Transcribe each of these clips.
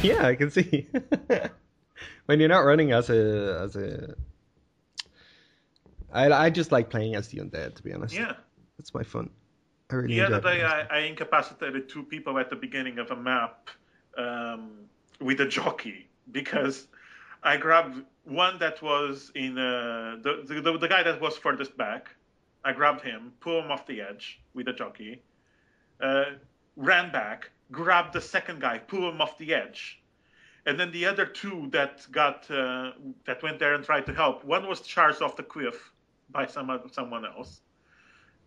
Yeah, I can see. When you're not running as a I just like playing as the undead, to be honest. Yeah. That's my fun. I really The other enjoy that day, aspect. I incapacitated two people at the beginning of a map with a jockey because I grabbed one that was in the guy that was furthest back. I grabbed him, pulled him off the edge with a jockey, uh, ran back, grabbed the second guy, pulled him off the edge, and then the other two that went there and tried to help. One was charged off the cliff by someone else,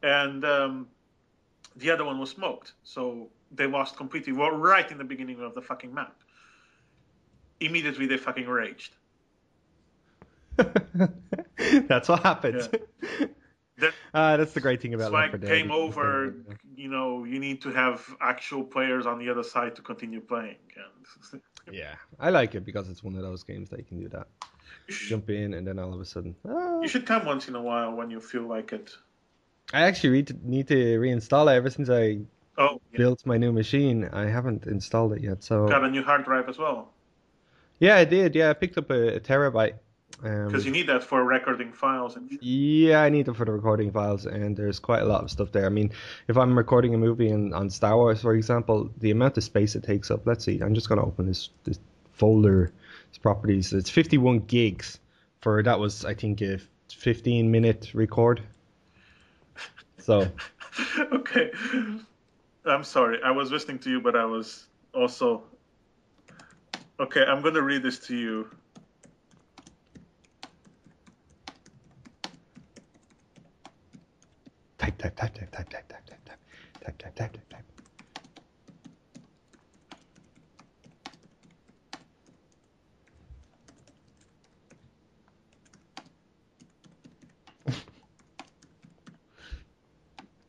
and the other one was smoked. So they lost completely right in the beginning of the fucking map. Immediately they fucking raged. That's what Yeah. happens. That's That's the great thing about Left 4 like Dead. game You can just get away over. with it. You need to have actual players on the other side to continue playing. And Yeah, I like it because it's one of those games that you can do that. you, sh- Jump in and then all of a sudden, you should come once in a while when you feel like it. I actually need to reinstall it. Ever since I Oh, yeah. built my new machine, I haven't installed it yet. So Got a new hard drive as well. yeah, I did. Yeah, I picked up a terabyte. Because you Um, need that for recording files and shit. yeah, I need it for the recording files, and there's quite a lot of stuff there. I mean, if I'm recording a movie on Star Wars, for example, the amount of space it takes up. Let's see. I'm just gonna open this folder, its properties. It's 51 gigs for that was I think a 15-minute record. So Okay. I'm sorry. I was listening to you, but I was also. Okay, I'm going to read this to you. type.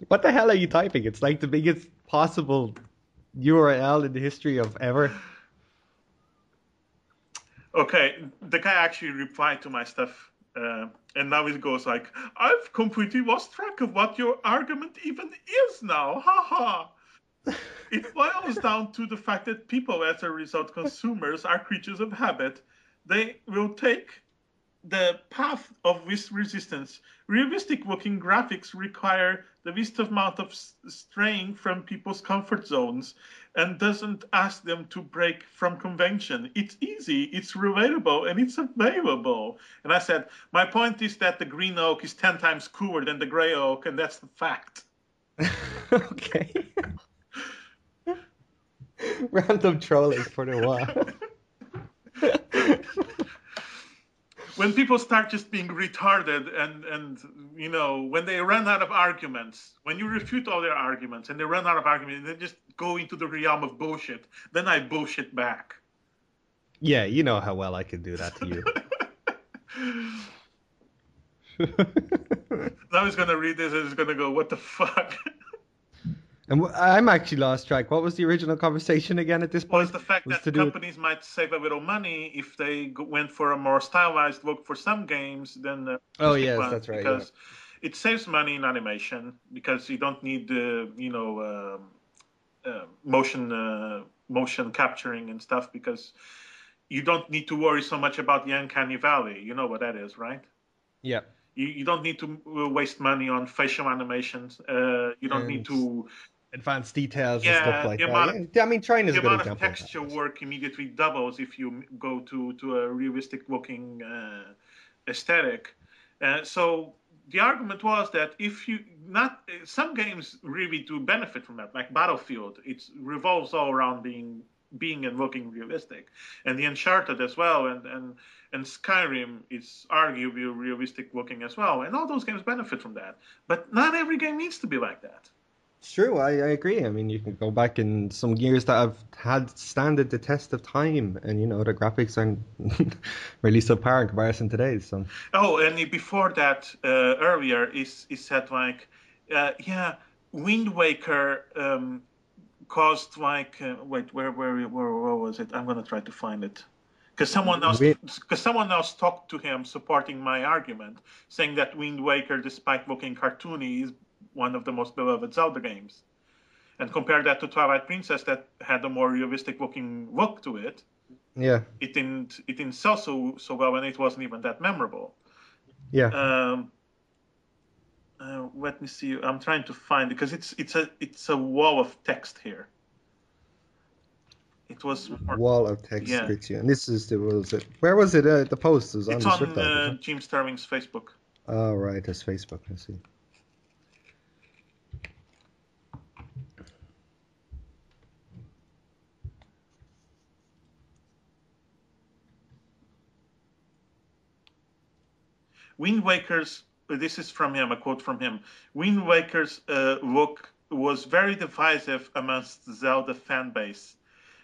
What the hell are you typing? It's like the biggest possible URL in the history of ever. Okay, the guy actually replied to my stuff, and now it goes like, "I've completely lost track of what your argument even is now." Ha ha. It boils down to the fact that people, as a result, consumers, are creatures of habit. They will take the path of least resistance. Realistic looking graphics require the least amount of straying from people's comfort zones and doesn't ask them to break from convention. It's easy, it's relatable, and it's available. And I said, my point is that the green oak is 10 times cooler than the gray oak, and that's the fact. Okay. Random trolling for the while. When people start just being retarded and when they run out of arguments, when you refute all their arguments and they run out of arguments, they just go into the realm of bullshit, then I bullshit back. Yeah, you know how well I can do that to you. Now he's gonna read this and he's gonna go, what the fuck? And I'm actually lost track. What was the original conversation again at this Was point? the fact Was that to do with. companies might save a little money if they went for a more stylized look for some games than the Oh realistic yes, ones, that's right. Yeah. because it saves money in animation because you don't need the motion capturing and stuff, because you don't need to worry so much about the uncanny valley. You know what that is, right? Yeah. You don't need to waste money on facial animations. You don't need And to. advanced details and stuff Yeah, like that. Yeah, I mean, China is the a good amount of example of that. texture work immediately doubles if you go to a realistic looking aesthetic. So the argument was that if you not some games really do benefit from that, like Battlefield. It revolves all around being and looking realistic, and the Uncharted as well, and Skyrim is arguably realistic looking as well, and all those games benefit from that. But not every game needs to be like that. It's true. I agree. I mean, you can go back in some years that have had standed the test of time, and the graphics aren't really subpar in comparison to today's. So Oh, and before that, earlier is said like, yeah, Wind Waker caused like, wait, where was it? I'm gonna try to find it. we Because someone else talked to him supporting my argument, saying that Wind Waker, despite looking cartoony, is one of the most beloved Zelda games. and compare that to Twilight Princess that had a more realistic looking look to it. Yeah. It didn't sell so well, and it wasn't even that memorable. Yeah. Let me see. I'm trying to find, because it's a wall of text here. It was more, Wall of text yeah. greets you, and this is the was it? Where was it? The post was on It's the on strip live, wasn't it? Jim Sterling's Facebook. Oh right, that's Facebook. I see. Wind Waker's, this is from him, a quote from him. Wind Waker's look was very divisive amongst Zelda fan base.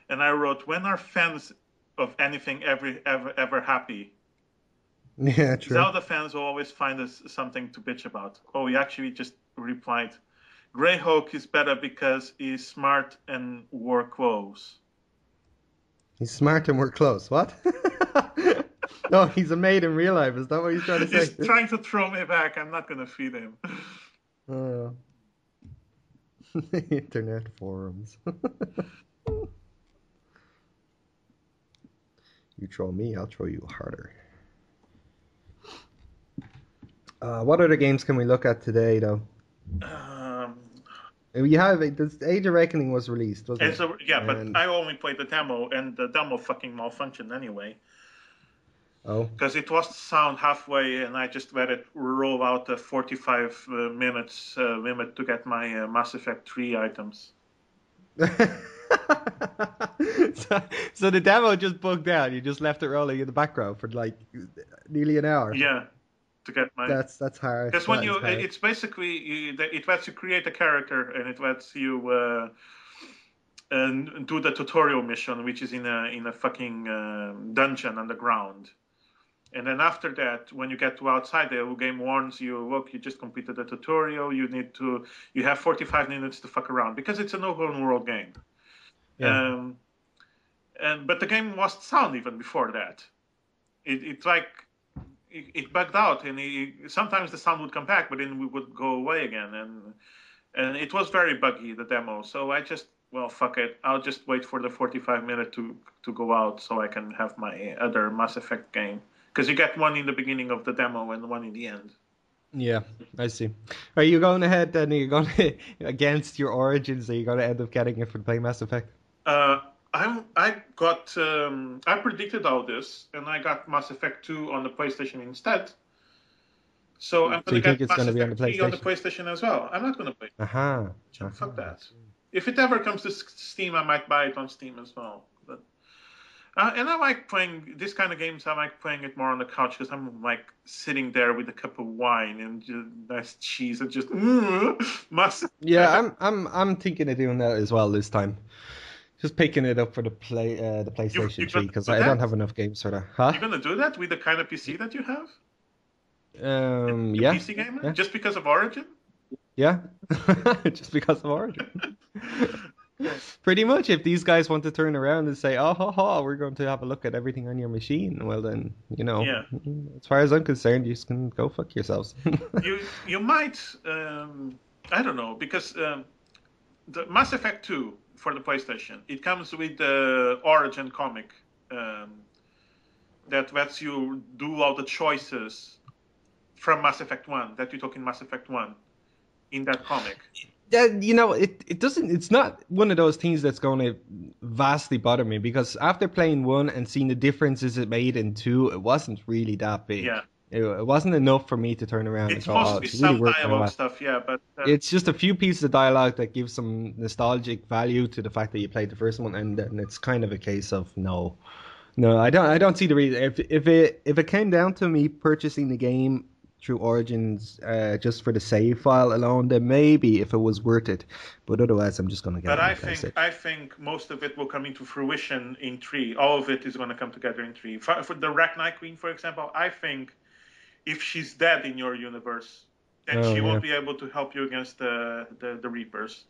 And I wrote, when are fans of anything ever happy? Yeah, true. Zelda fans will always find us something to bitch about. Oh, he actually just replied, Greyhawk is better because he's smart and wore clothes. He's smart and we're close. What? No, he's a maid in real life. Is that what he's trying to say? He's trying to throw me back. I'm not going to feed him. Oh. Internet forums. You troll me, I'll troll you harder. What other games can we look at today, though? You have this Age of Reckoning was released, wasn't it? Yeah, but I only played the demo, and the demo fucking malfunctioned anyway. Oh. Because it was sound halfway, and I just let it roll out the 45 minutes limit to get my Mass Effect 3 items. So the demo just bugged out. You just left it rolling in the background for like nearly an hour. Yeah, to get my. That's hard. Because when it's basically it lets you create a character, and it lets you and do the tutorial mission, which is in a fucking dungeon underground. And then after that, when you get to outside, the game warns you, look, you just completed the tutorial. You have 45 minutes to fuck around, because it's an open world game. Yeah. But the game was sound even before that. It bugged out, and sometimes the sound would come back, but then we would go away again, and it was very buggy, the demo. So I just, well, fuck it, I'll just wait for the 45 minute to go out so I can have my other Mass Effect game, because you get one in the beginning of the demo and one in the end. Yeah, I see. Are you going ahead then? Are you going against your origins? Are you going to end up getting it for playing Mass Effect? I predicted all this, and I got Mass Effect 2 on the PlayStation instead. So I'm going to get Mass Effect 3 on the PlayStation as well. I'm not going to play it. Fuck that. If it ever comes to Steam, I might buy it on Steam as well. But and I like playing this kind of games. I like playing it more on the couch, because I'm like sitting there with a cup of wine and just nice cheese and just Mass Effect. Yeah, I'm thinking of doing that as well this time. Just picking it up for the PlayStation 3, because I don't have enough games for that. Huh? You're gonna do that with the kind of PC that you have? Yeah. PC gamer? Yeah. Just because of Origin? Yeah, just because of Origin. Pretty much, if these guys want to turn around and say, "Oh, we're going to have a look at everything on your machine," well then, yeah. As far as I'm concerned, you can go fuck yourselves. you might, I don't know, because the Mass Effect 2 for the PlayStation, it comes with the Origin comic that lets you do all the choices from Mass Effect 1 that you took in Mass Effect 1 in that comic. Yeah, it doesn't. It's not one of those things that's going to vastly bother me, because after playing 1 and seeing the differences it made in 2, it wasn't really that big. Yeah. It wasn't enough for me to turn around and go, mostly it's really some dialogue stuff, yeah, but it's just a few pieces of dialogue that give some nostalgic value to the fact that you played the first one, and then it's kind of a case of no, I don't see the reason. If it came down to me purchasing the game through Origins just for the save file alone, then maybe if it was worth it, but otherwise I'm just going to get it. But I think most of it will come into fruition in 3. All of it is going to come together in 3. For the Rachni Queen, for example, I think if she's dead in your universe, then she won't be able to help you against the Reapers.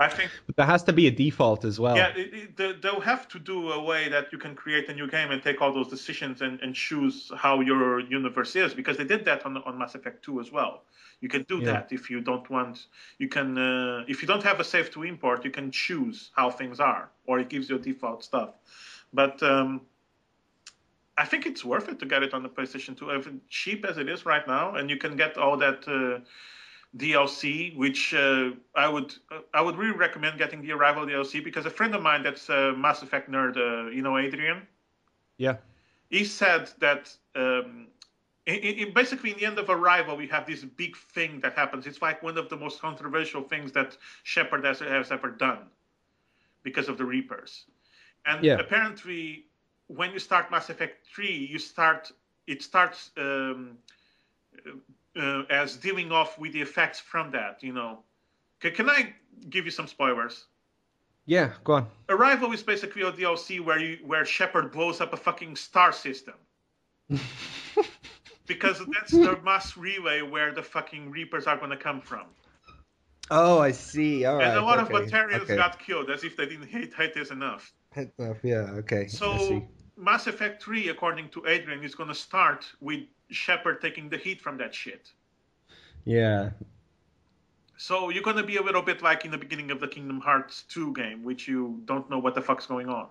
I think. But there has to be a default as Yeah, well. they'll have to do a way that you can create a new game and take all those decisions and choose how your universe is, because they did that on Mass Effect 2 as well. You can do Yeah. that if you don't want. You can if you don't have a save to import, you can choose how things are, or it gives you default stuff. But I think it's worth it to get it on the PlayStation 2, even cheap as it is right now, and you can get all that DLC, which I would really recommend getting the Arrival DLC, because a friend of mine that's a Mass Effect nerd, Adrian, Yeah. he said that basically in the end of Arrival we have this big thing that happens. It's like one of the most controversial things that Shepard has ever done because of the Reapers. And Yeah. apparently, when you start Mass Effect 3, it starts as dealing off with the effects from that. Can I give you some spoilers? Yeah. Go on. Arrival is basically a DLC where Shepard blows up a fucking star system, because that's the mass relay where the fucking Reapers are going to come from. Oh, I see. All And a right. lot of Okay. Batarians Okay. got killed, as if they didn't hate this enough. Head off. Yeah. Okay. I see. So Mass Effect 3, according to Adrian, is going to start with Shepard taking the heat from that shit. Yeah. So you're going to be a little bit like in the beginning of the Kingdom Hearts 2 game, which you don't know what the fuck's going on.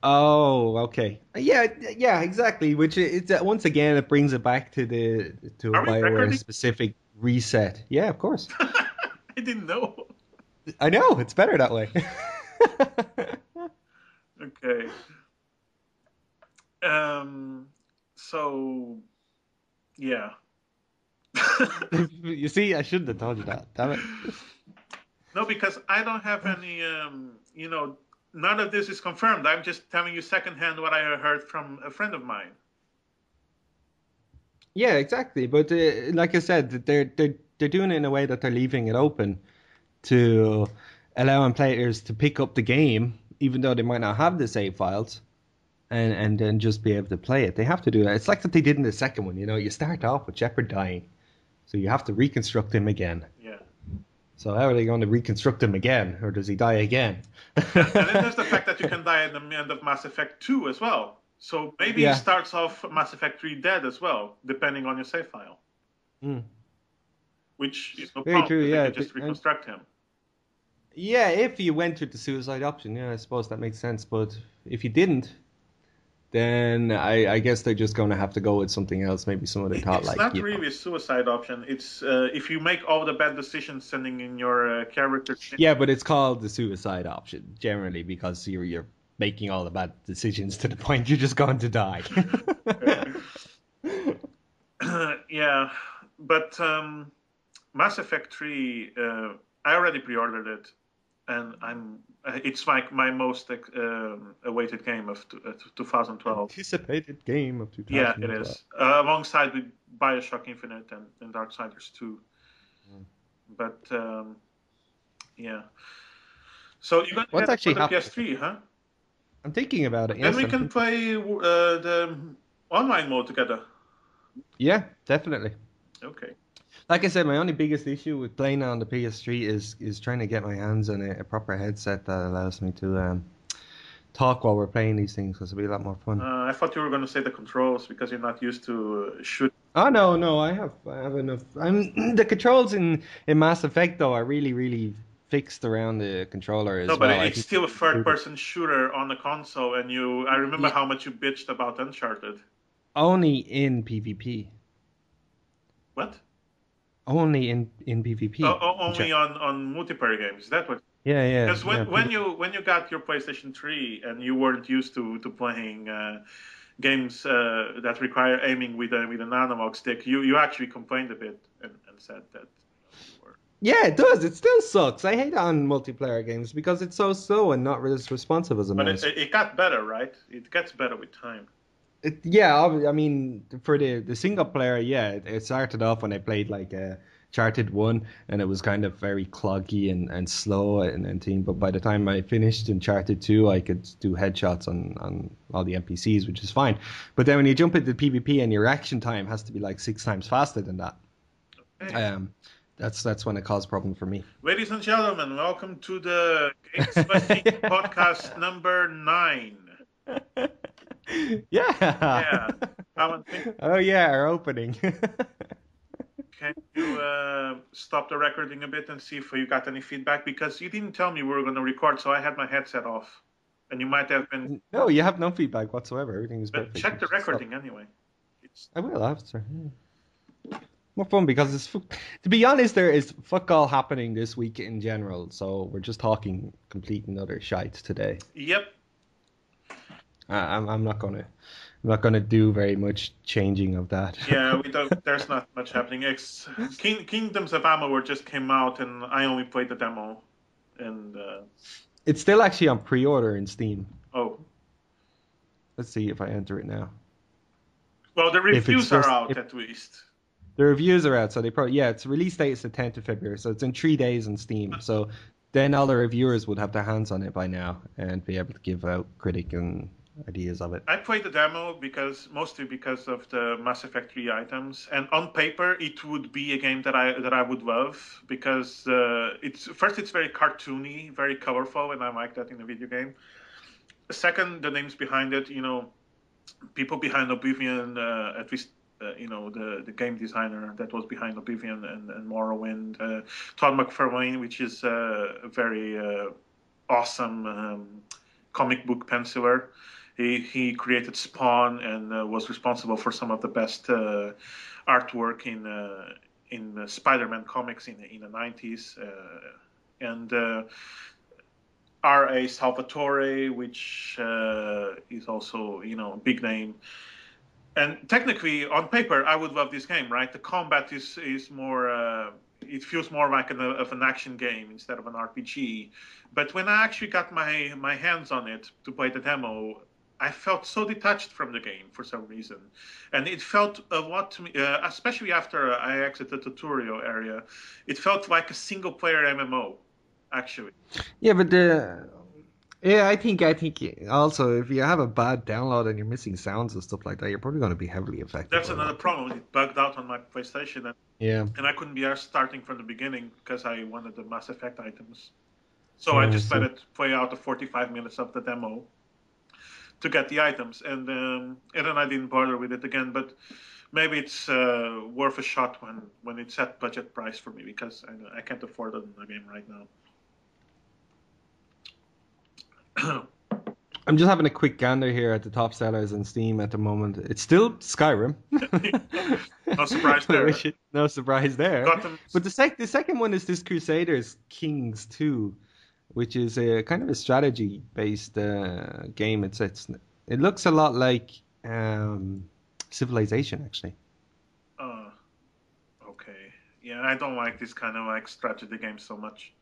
Oh, okay. Yeah, yeah, exactly. Which it's once again it brings it back to a Are we BioWare recording? specific reset. Yeah, of course. I didn't know. I know it's better that way. Okay. Um. So yeah. You see, I shouldn't have told you that. Damn it. No, because I don't have any. None of this is confirmed. I'm just telling you secondhand what I heard from a friend of mine. Yeah, exactly. But like I said, they're doing it in a way that they're leaving it open to allowing players to pick up the game, even though they might not have the save files, and then just be able to play it. They have to do that. It's like that they did in the second one. You start off with Shepard dying, so you have to reconstruct him again. Yeah. So how are they going to reconstruct him again, or does he die again? And then there's the fact that you can die at the end of Mass Effect 2 as well. So maybe it Yeah. starts off Mass Effect 3 dead as well, depending on your save file. Mm. Which is no Very problem, true. because they Yeah. can just reconstruct him. Yeah. If you went with the suicide option, yeah, I suppose that makes sense. But if you didn't, then I guess they're just going to have to go with something else. Maybe some other thought, It's like not really a suicide option. It's if you make all the bad decisions sending in your character. Yeah, but it's called the suicide option generally because you're making all the bad decisions to the point you're just going to die. Yeah, but Mass Effect 3, I already pre-ordered it, and it's like my most awaited game of 2012. Anticipated game of Yeah, it 2012. is. Alongside with Bioshock Infinite and Darksiders 2. But yeah. So you're going to What's get it for actually the happening? PS3, huh? I'm thinking about it. Then Yes, we I'm can thinking. play the online mode together. Yeah, definitely. Okay. Like I said, my only biggest issue with playing on the PS3 is trying to get my hands on a proper headset that allows me to talk while we're playing these things because it'll be a lot more fun. I thought you were going to say the controls because you're not used to shoot. Oh no, no, I have enough. I'm the controls in Mass Effect though are really fixed around the controller No, as but well. I it's think still a improved third-person shooter on the console, and I remember it. how much you bitched about Uncharted. Only in PvP. What? Only in PvP. Only on multiplayer games. Is that what? Yeah, yeah, Because yeah. when you got your PlayStation 3 and you weren't used to playing games that require aiming with an analog stick, you actually complained a bit and said that you were. Yeah, it does. It still sucks. I hate on multiplayer games because it's so slow and not as responsive as a But it, mouse. it got better, right? It gets better with time. Yeah, I mean, for the single player, yeah, it started off when I played like Charted 1 and it was kind of very cloggy and slow and thing. But by the time I finished Uncharted 2, I could do headshots on all the NPCs, which is fine. But then when you jump into PvP and your reaction time has to be like 6 times faster than that. Hey. Um, That's when it caused a problem for me. Ladies and gentlemen, welcome to the GameSlushy podcast number 9. Yeah. Yeah. Alan, Oh yeah, our opening. can you stop the recording a bit and see if you got any feedback? Because you didn't tell me we were going to record, so I had my headset off. And you might have been... No, you have no feedback whatsoever. Everything is But perfect. check the Stop. recording anyway. It's... I will after. More fun because to be honest, there is fuck all happening this week in general. So we're just talking complete and utter shite today. Yep. I'm not gonna do very much changing of that. Yeah, we don't, there's not much happening. Kingdoms of Amalur just came out, and I only played the demo. And, It's still actually on pre-order in Steam. oh. Let's see if I enter it now. Well, the If it's reviews are just out if at least. the reviews are out, so they probably its release date is the 10th of February, so it's in 3 days on Steam. So then all the reviewers would have their hands on it by now and be able to give out critic and ideas of it. I played the demo mostly because of the Mass Effect 3 items, and on paper it would be a game that I would love because it's very cartoony, very colorful, and I like that in a video game. Second, the names behind it, people behind Oblivion, at least the game designer that was behind Oblivion and Morrowind, Todd McFarlane, which is a very awesome comic book penciler. He created Spawn and was responsible for some of the best artwork in Spider-Man comics in the 90s. And R.A. Salvatore, which is also a big name. And technically, on paper, I would love this game, right? The combat is more. It feels more like of an action game instead of an RPG. But when I actually got my hands on it to play the demo, I felt so detached from the game for some reason, and it felt a lot to me, especially after I exited the tutorial area. It felt like a single-player MMO, actually. Yeah, but I think also if you have a bad download and you're missing sounds and stuff like that, you're probably going to be heavily affected That's by another that. problem. It bugged out on my PlayStation, Yeah. and I couldn't be starting from the beginning because I wanted the Mass Effect items. So I Oh, I just let see. it play out the 45 minutes of the demo to get the items, and then I didn't bother with it again. But maybe it's worth a shot when it's at budget price for me because I can't afford it in the game right now. I'm just having a quick gander here at the top sellers on Steam at the moment. It's still Skyrim. No surprise there. No surprise there. Gotham. But the second one is this Crusaders Kings 2, which is a kind of a strategy based game. It looks a lot like Civilization actually. Okay. Yeah, I don't like this kind of like strategy games so much.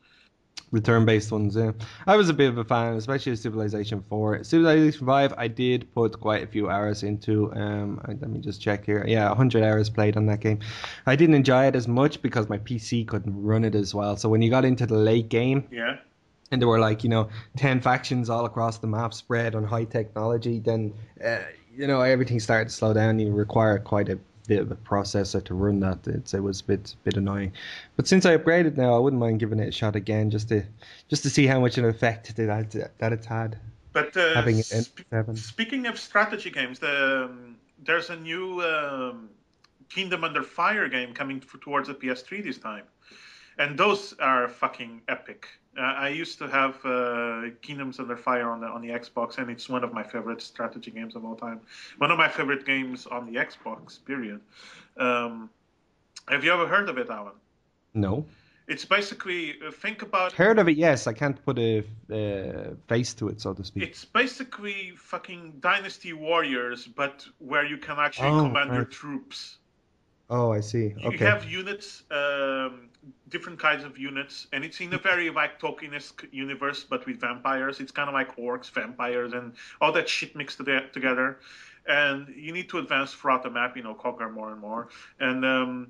The turn-based ones, yeah. I was a bit of a fan, especially of Civilization 4. Civilization 5, I did put quite a few hours into. Let me just check here. Yeah, 100 hours played on that game. I didn't enjoy it as much because my PC couldn't run it as well. So when you got into the late game, yeah, and there were 10 factions all across the map spread on high technology, then everything started to slow down. You require quite a bit of a processor to run that. It was a bit annoying. But since I upgraded now, I wouldn't mind giving it a shot again just to see how much of an effect that it's had. But Having it in 7. Speaking of strategy games, there's a new Kingdom Under Fire game coming towards the PS3 this time. And those are fucking epic. I used to have Kingdoms Under Fire on the Xbox, and it's one of my favorite strategy games of all time. One of my favorite games on the Xbox, period. Have you ever heard of it, Alan? No. It's basically, think about... Heard of it, yes. I can't put a face to it, so to speak. It's basically fucking Dynasty Warriors, but where you can actually command your troops. Oh, I see. Okay. You have units, different kinds of units, and it's in a very like Tolkien-esque universe, but with vampires. It's kind of like orcs, vampires, and all that shit mixed together. And you need to advance throughout the map, conquer more and more. And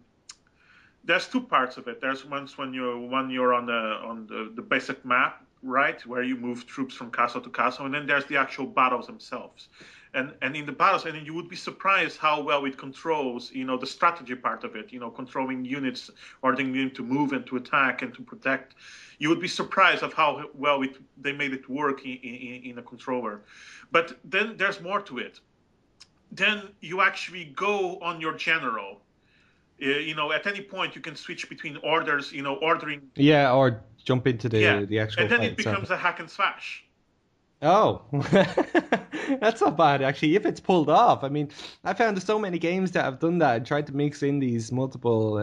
there's two parts of it. There's when you're on the basic map, right, where you move troops from castle to castle, and then there's the actual battles themselves. and in the battles, and you would be surprised how well it controls, the strategy part of it, controlling units, ordering them to move and to attack and to protect. You would be surprised of how well they made it work in a controller. But then there's more to it. Then you actually go on your general. At any point you can switch between orders, ordering. Yeah, or jump into Yeah, the actual and then fight it itself. becomes a hack and slash. Oh, that's not bad actually. If it's pulled off, I mean, I found so many games that have done that and tried to mix in these multiple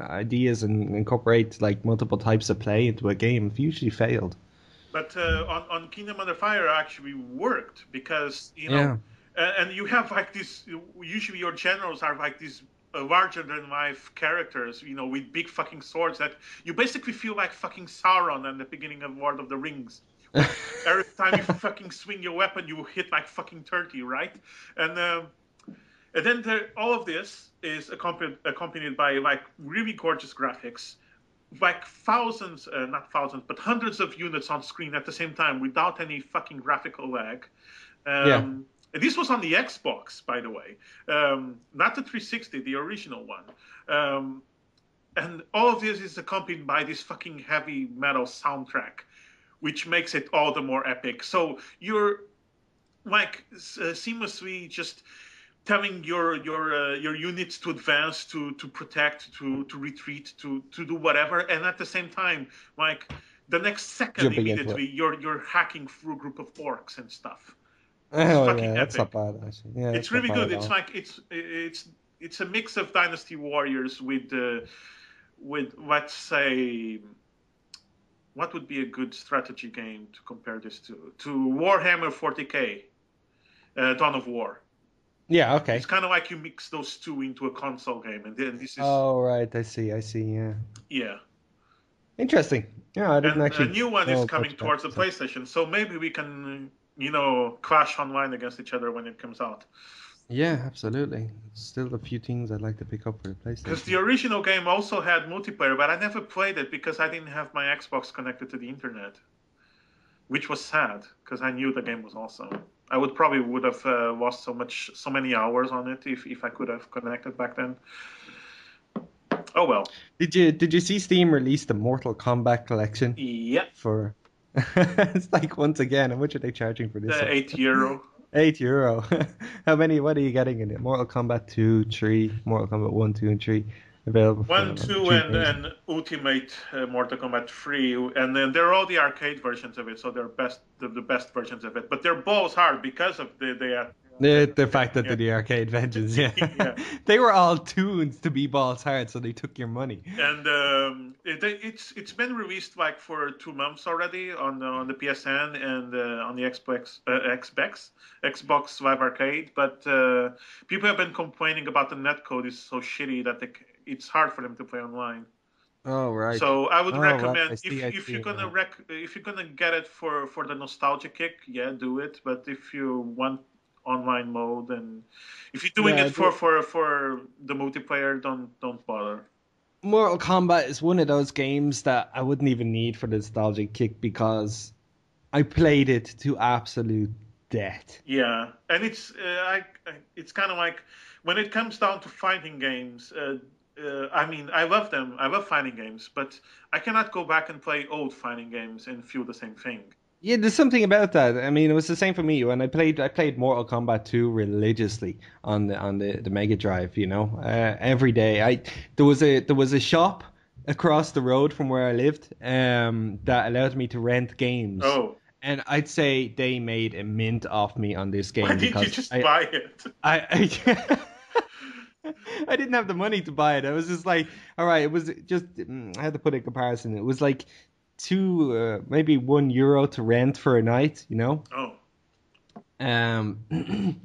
ideas and incorporate like multiple types of play into a game. Have usually failed. But on Kingdom Under Fire actually worked because Yeah. and you have like this. Usually your generals are like these larger than life characters, with big fucking swords that you basically feel like fucking Sauron at the beginning of Lord of the Rings. Every time you fucking swing your weapon, you hit like fucking 30, right? And then all of this is accompanied by like really gorgeous graphics, like thousands, not thousands, but hundreds of units on screen at the same time without any fucking graphical lag. Yeah. And this was on the Xbox, by the way, not the 360, the original one. And all of this is accompanied by this fucking heavy metal soundtrack, which makes it all the more epic. So you're like seamlessly just telling your units to advance, to protect, to retreat, to do whatever, and at the same time, like the next second, Jumping into it. immediately you're hacking through a group of orcs and stuff. It's Oh fucking yeah, that's not epic. bad actually. Yeah, It's that's not really bad good. at It's all. like it's a mix of Dynasty Warriors with let's say, what would be a good strategy game to compare this to Warhammer 40K, Dawn of War. Yeah, okay. It's kind of like you mix those two into a console game, and then this is, Oh right, I see, yeah. yeah. Interesting. Yeah, I didn't And a actually new one is know much coming about towards the this. PlayStation, so maybe we can, clash online against each other when it comes out. Yeah, absolutely. Still a few things I'd like to pick up for the Because PlayStation. the original game also had multiplayer, but I never played it because I didn't have my Xbox connected to the internet, which was sad because I knew the game was awesome. I would have lost so many hours on it if I could have connected back then. Oh well. Did you see Steam release the Mortal Kombat collection Yeah, for it's like once again, how much are they charging for this the one? €8. €8. How many what are you getting in it? Mortal Kombat 2, 3, Mortal Kombat 1, 2, and 3 available for One, the two, three games. and Ultimate Mortal Kombat 3, and then they're all the arcade versions of it, so they're the best versions of it. But they're balls hard because of The fact that yeah they're the arcade vengeance, yeah. yeah. They were all tuned to be balls hard, so they took your money. And it's been released like for 2 months already on the PSN and on the Xbox Live Arcade. But people have been complaining about the netcode is so shitty that it's hard for them to play online. Oh right. So I would Oh right. recommend, I see. I see it now. if you're gonna get it for the nostalgia kick, yeah, do it. But if you want online mode, and if you're doing Yeah, it for the multiplayer, don't bother. Mortal Kombat is one of those games that I wouldn't even need for the nostalgic kick because I played it to absolute death. Yeah, and it's kind of like when it comes down to fighting games. I mean, I love them. I love fighting games, but I cannot go back and play old fighting games and feel the same thing. Yeah, there's something about that. I mean, it was the same for me when I played Mortal Kombat 2 religiously on the Mega Drive, every day. There was a shop across the road from where I lived that allowed me to rent games. Oh, And I'd say they made a mint off me on this why game didn't you because just I buy it? I I didn't have the money to buy it. I was just like, all right, it was just I had to put a comparison. It was like maybe €1 to rent for a night. Oh, In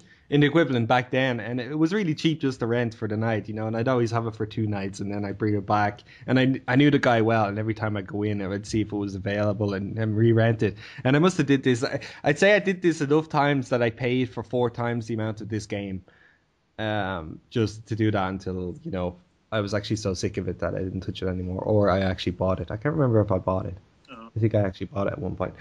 the equivalent back then, and it was really cheap just to rent for the night. And I'd always have it for 2 nights, and then I'd bring it back. And I knew the guy well, and every time I go in, I would see if it was available and re-rent it. And I must have did this. I'd say I did this enough times that I paid for 4 times the amount of this game, just to do that until I was actually so sick of it that I didn't touch it anymore, or I actually bought it. I can't remember if I bought it. oh. I think I actually bought it at one point.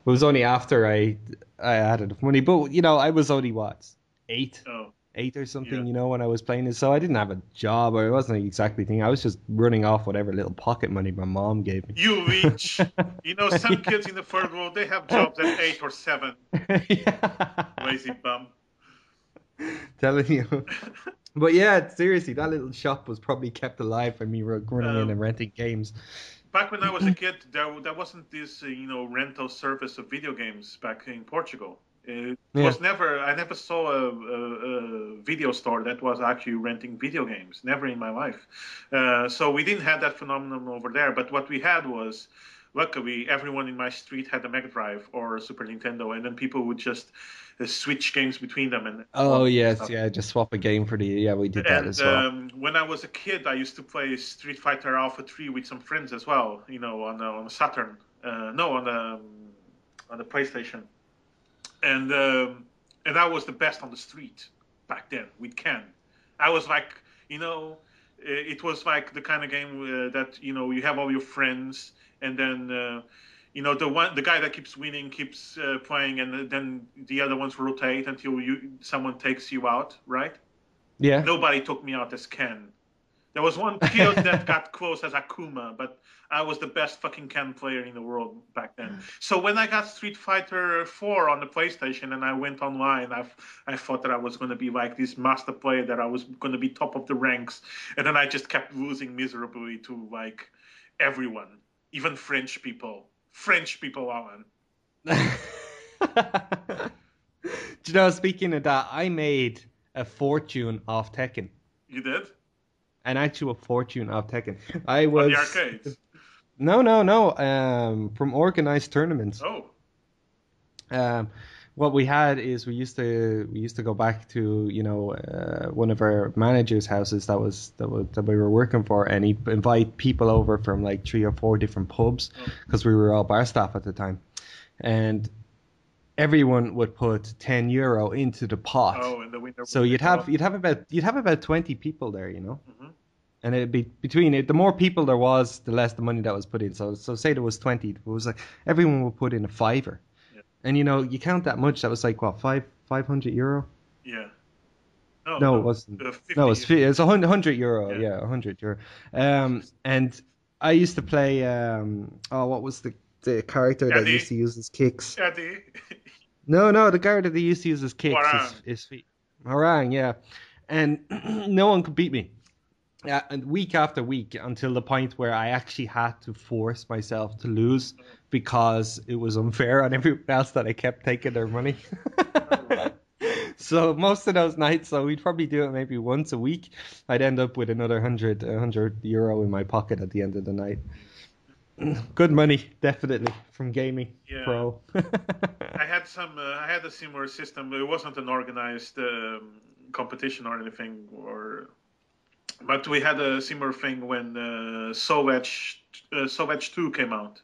It was only after I had enough money, but you know, I was only what, eight, Oh, eight or yeah. something, you know, when I was playing it. So I didn't have a job, or it wasn't exactly thing. I was just running off whatever little pocket money my mom gave me. You reach. You know, some Yeah. kids in the third world, they have jobs at 8 or 7. Yeah. Lazy bum. Telling you. But yeah, seriously, that little shop was probably kept alive by me running in Um, and renting games. Back when I was a kid, there wasn't this rental service of video games back in Portugal. It Yeah. was never. I never saw a video store that was actually renting video games. Never in my life. So we didn't have that phenomenon over there. But what we had was, luckily, everyone in my street had a Mega Drive or a Super Nintendo, and then people would just switch games between them and Oh swap yes, stuff. yeah, just swap a game for the yeah, we did that And as well. when I was a kid, I used to play Street Fighter Alpha 3 with some friends as well. You know, on Saturn. No, on the PlayStation. And and I was the best on the street back then with Ken. I was like, you know, it was like the kind of game that you have all your friends, and then the guy that keeps winning keeps playing, and then the other ones rotate until someone takes you out, right? Yeah. Nobody took me out as Ken. There was one kid that got close as Akuma, but I was the best fucking Ken player in the world back then. So when I got Street Fighter 4 on the PlayStation and I went online, I thought that I was going to be like this master player, that I was going to be top of the ranks, and then I just kept losing miserably to like everyone, even French people. French people, Alan. Do you know, speaking of that, I made a fortune off Tekken. You did? An actual fortune off Tekken. I On the was arcades? no, from organized tournaments. Oh. Um, what we had is we used to go back to one of our managers' houses that we were working for, and he'd invite people over from like 3 or 4 different pubs Oh. because we were all bar staff at the time, and everyone would put €10 into the pot. Oh, and the winner So would you'd take have off. you'd have about 20 people there, you know. Hmm. And it'd be between it. The more people there was, the less the money that was put in. So say there was 20. It was like everyone would put in a fiver. Yeah. And you count that much. That was like what, €500? Yeah. No, No, it no. wasn't. No, 50. it's €100. Yeah. Yeah, €100. And I used to play. What was the character that used Eddie. to use his kicks? Eddie. No, the character that used to use his kicks Warang. is feet. Harang, yeah. And no one could beat me. And week after week, until the point where I actually had to force myself to lose because it was unfair on everyone else that I kept taking their money. So most of those nights, so we'd probably do it maybe once a week. I'd end up with another €100 in my pocket at the end of the night. Good money, definitely from gaming Yeah. pro. I had a similar system. It wasn't an organized competition or anything, but we had a similar thing when Soul Edge 2 came out.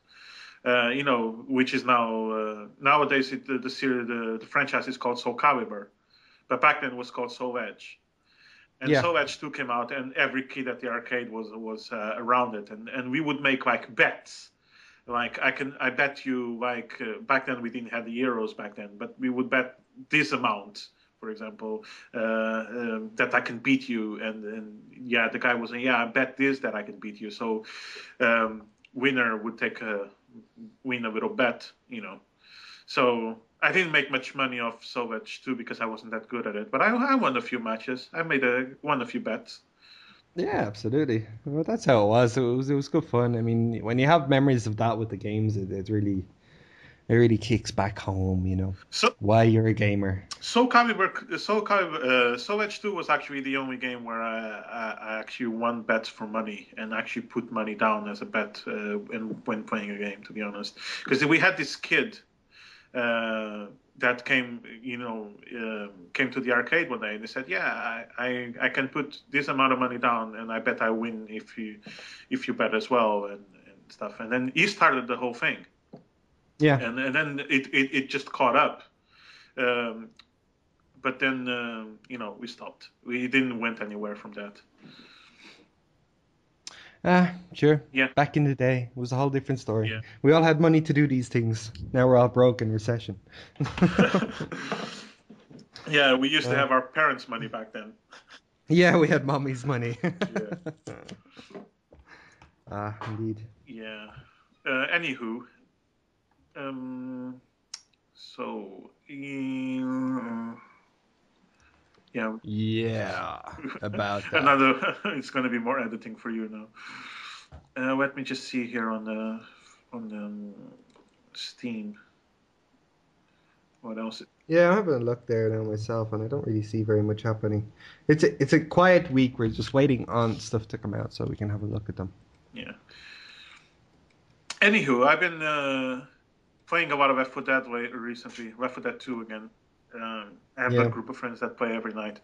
Which is now nowadays the series, the franchise is called Soul Calibur, but back then it was called Soul Edge. And Yeah. Soul Edge 2 came out, and every kid at the arcade was around it, and we would make like bets. Like I bet you like back then we didn't have the euros back then, but we would bet this amount, for example, that I can beat you, and yeah, the guy was saying, yeah, I bet this that I can beat you. So winner would win a little bet. So I didn't make much money off Soul Edge 2 because I wasn't that good at it, but I won a few matches. I won a few bets. Yeah, absolutely. Well, that's how it was. It was good fun. I mean, when you have memories of that with the games, it really kicks back home, So why you're a gamer. Soul Edge 2 was actually the only game where I actually won bets for money and actually put money down as a bet when playing a game, to be honest. Because we had this kid that came to the arcade one day and he said, "Yeah, I can put this amount of money down and I bet I win if you bet as well and stuff." And then he started the whole thing, Yeah. and then it just caught up. Um, but then we stopped. We didn't went anywhere from that. Sure. Yeah, Back in the day, it was a whole different story. yeah. We all had money to do these things. Now we're all broke in recession. Yeah, we used to Uh, have our parents' money back then. yeah, we had mommy's money. Yeah, Indeed. yeah. Anywho, um, so yeah, Yeah, about that. another. It's going to be more editing for you now. Let me just see here on Steam. What else? Yeah, I'm having a look there now myself, and I don't really see very much happening. It's a quiet week. We're just waiting on stuff to come out so we can have a look at them. Yeah. Anywho, I've been playing a lot of Left 4 Dead recently. Left 4 Dead 2 again. I have a Yeah. group of friends that play every night,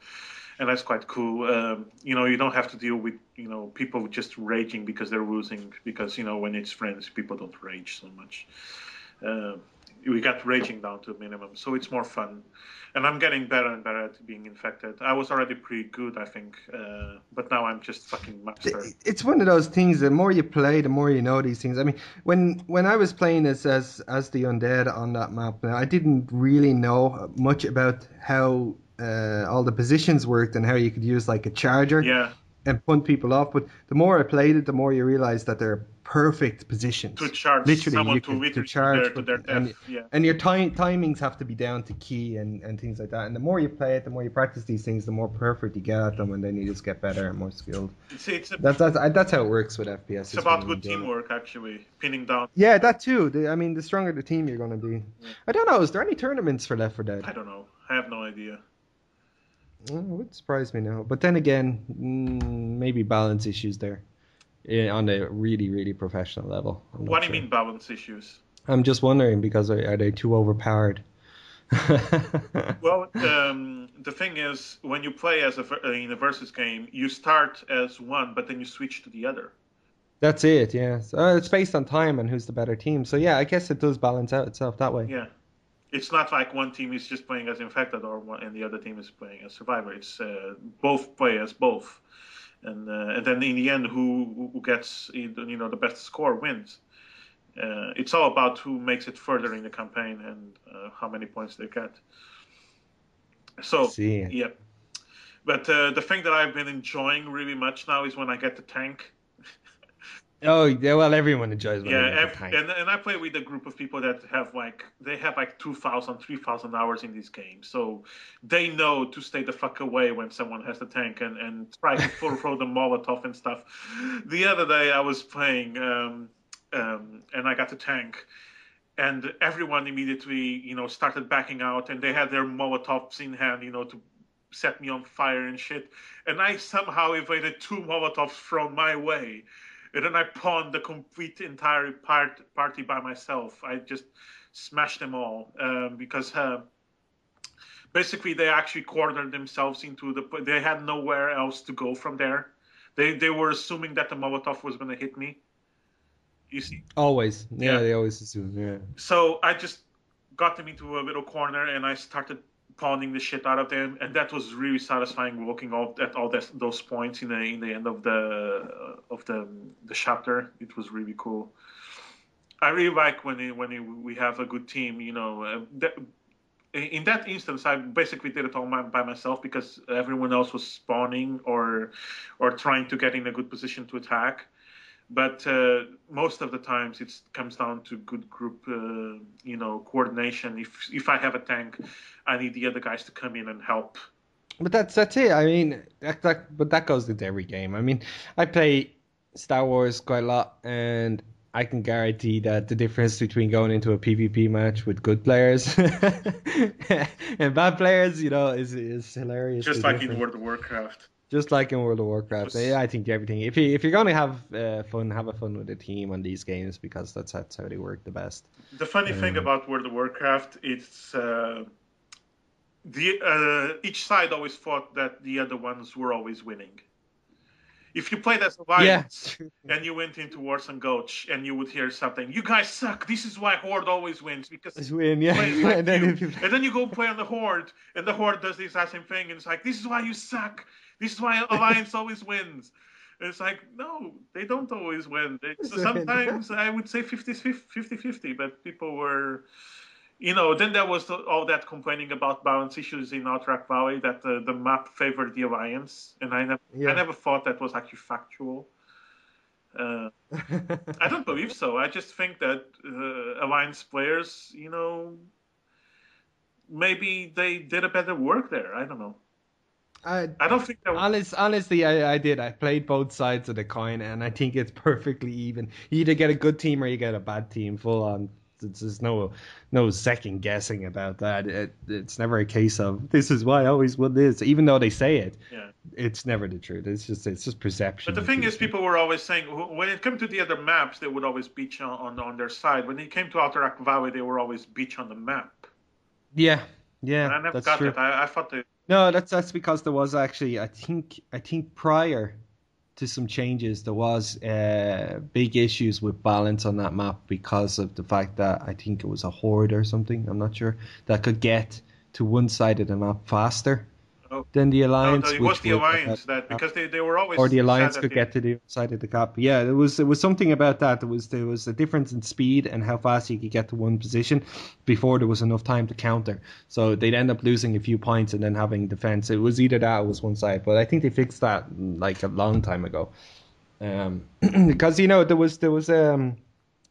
and that's quite cool. You don't have to deal with people just raging because they're losing. Because when it's friends, people don't rage so much. Uh, we got raging down to a minimum, so it's more fun. And I'm getting better and better at being infected. I was already pretty good, I think, but now I'm just fucking master. It's one of those things. The more you play, the more you know these things. I mean, when I was playing as the undead on that map, now I didn't really know much about how all the positions worked and how you could use like a charger Yeah, and punt people off. But the more I played it, the more you realize that they're perfect to positions. charge Literally, someone you to could to literally charge, to but their death. Yeah. and your timings have to be down to key and things like that. And the more you play it, the more you practice these things, the more perfect you get at them, and then you just get better and more skilled. That's how it works with it's FPS. Is about really good enjoying it. teamwork actually, pinning down. Yeah, that too. I mean, the stronger the team you're going to be. Yeah. I don't know. Is there any tournaments for Left 4 Dead? I don't know. I have no idea. It would surprise me now. But then again, maybe balance issues there on a really, really professional level. I'm What not do you sure. mean balance issues? I'm just wondering because are they too overpowered? Well, the thing is, when you play in a versus game, you start as one, but then you switch to the other. That's it, yeah. So, it's based on time and who's the better team. So yeah, I guess it does balance out itself that way. Yeah, it's not like one team is just playing as infected and the other team is playing as survivor. It's both play as both, and then in the end, who gets the best score wins. It's all about who makes it further in the campaign and how many points they get. I So see. yeah, but the thing that I've been enjoying really much now is when I get the tank. Oh, yeah, well, everyone enjoys when they Yeah, get the tank. and I play with a group of people that have like 2,000, 3,000 hours in this game, so they know to stay the fuck away when someone has the tank and try to throw the Molotov and stuff. The other day I was playing and I got the tank, and everyone immediately started backing out, and they had their Molotovs in hand, to set me on fire and shit, and I somehow evaded two Molotovs thrown my way. And then I pawned the complete entire party by myself. I just smashed them all because basically they actually cornered themselves into They had nowhere else to go from there. They were assuming that the Molotov was going to hit me. You see? Always. Yeah. Yeah, they always assume. Yeah. So I just got them into a little corner and I started pounding the shit out of them, and that was really satisfying. Looking at all those points in the end of the chapter, it was really cool. I really like when we have a good team. In that instance, I basically did it all by myself because everyone else was spawning or trying to get in a good position to attack. But most of the times it comes down to good group, coordination. If I have a tank, I need the other guys to come in and help. But that's it. I mean, but that goes into every game. I mean, I play Star Wars quite a lot, and I can guarantee that the difference between going into a PvP match with good players and bad players, is hilariously Just like in different. World of Warcraft. Just like in World of Warcraft. Was, Yeah, I think everything. If you're gonna have fun, have a fun with the team on these games because that's how they work the best. the funny thing Um, about World of Warcraft, it's each side always thought that the other ones were always winning. If you played as yeah, Alliance and you went into Wars and Gulch and you would hear something, you guys suck. This is why Horde always wins because it's win. Yeah, plays like and then you. if you And then you go play on the Horde, and the Horde does the exact same thing, and it's like, this is why you suck. This is why Alliance always wins. It's like, no, they don't always win. So, Sometimes I would say 50-50, but people were, then there was all that complaining about balance issues in Outback Valley, that the map favored the Alliance, and I yeah. never thought that was actually factual. I don't believe so. I just think that Alliance players, maybe they did a better work there. I don't know. I, I don't think that. honestly, I did. I played both sides of the coin, and I think it's perfectly even. You either get a good team or you get a bad team. Full on. There's no second guessing about that. It's never a case of this is why I always won this, even though they say it. Yeah. It's never the truth. It's just But perception the of thing these is, things. people were always saying when it came to the other maps, they would always beach on their side. When it came to Alterac Valley, they were always beach on the map. Yeah, And yeah, I never that's got true. that. I thought that. No, that's because there was actually I think prior to some changes there was big issues with balance on that map because of the fact that I think it was a horde or something. I'm not sure that could get to one side of the map faster Oh, than the no, alliance, it was which the would Alliance that, because they were or always the sad alliance that could they. get to the other side of the cap. Yeah, there was something about that. There was a difference in speed and how fast you could get to one position before there was enough time to counter. So they'd end up losing a few points and then having defense. It was either that or it was one side. But I think they fixed that like a long time ago. Because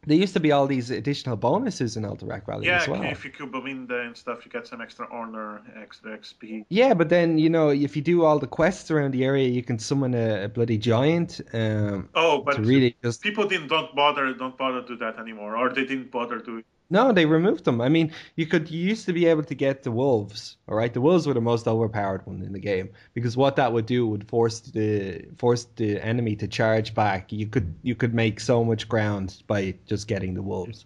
there used to be all these additional bonuses in Alterac Valley as Yeah, well. if you kill Belinda and stuff, you get some extra honor, extra XP. Yeah, but then if you do all the quests around the area, you can summon a bloody giant Oh, to but really just. people didn't don't bother do that anymore, or they didn't bother doing. No, they removed them. I mean, you used to be able to get the wolves. All right, the wolves were the most overpowered one in the game because what that would do would force the enemy to charge back. You could make so much ground by just getting the wolves,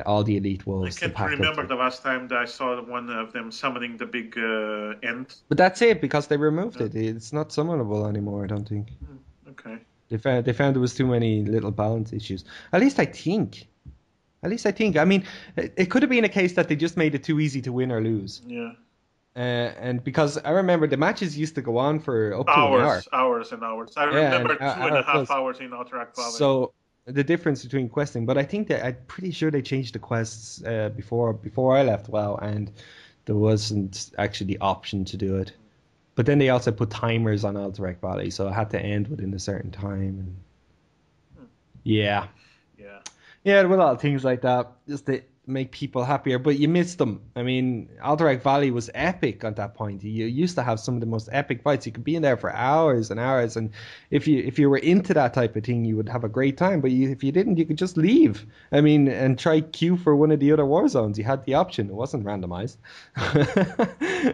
all the elite I wolves, the can't pack of. remember the last time that I saw one of them summoning the big ant. But that's it because they removed Yeah. it. It's not summonable anymore. I don't think Okay. they found there was too many little balance issues. At least I think. At least I think. I mean, it could have been a case that they just made it too easy to win or lose. Yeah. And because I remember the matches used to go on for up to an hour. Hours and hours. I Yeah, an remember two and hour a half plus. hours in Outerac Valley. So the difference between questing, but I think that I'm pretty sure they changed the quests before I left WoW, and there wasn't actually the option to do it. But then they also put timers on Alterac Valley, so it had to end within a certain time. And yeah, Yeah. yeah, there were a lot of things like that just to make people happier, but you missed them. I mean, Alterac Valley was epic at that point. You used to have some of the most epic fights. You could be in there for hours and hours, and if you were into that type of thing, you would have a great time. But if you didn't, you could just leave. I mean, and try queue for one of the other war zones. You had the option. It wasn't randomized,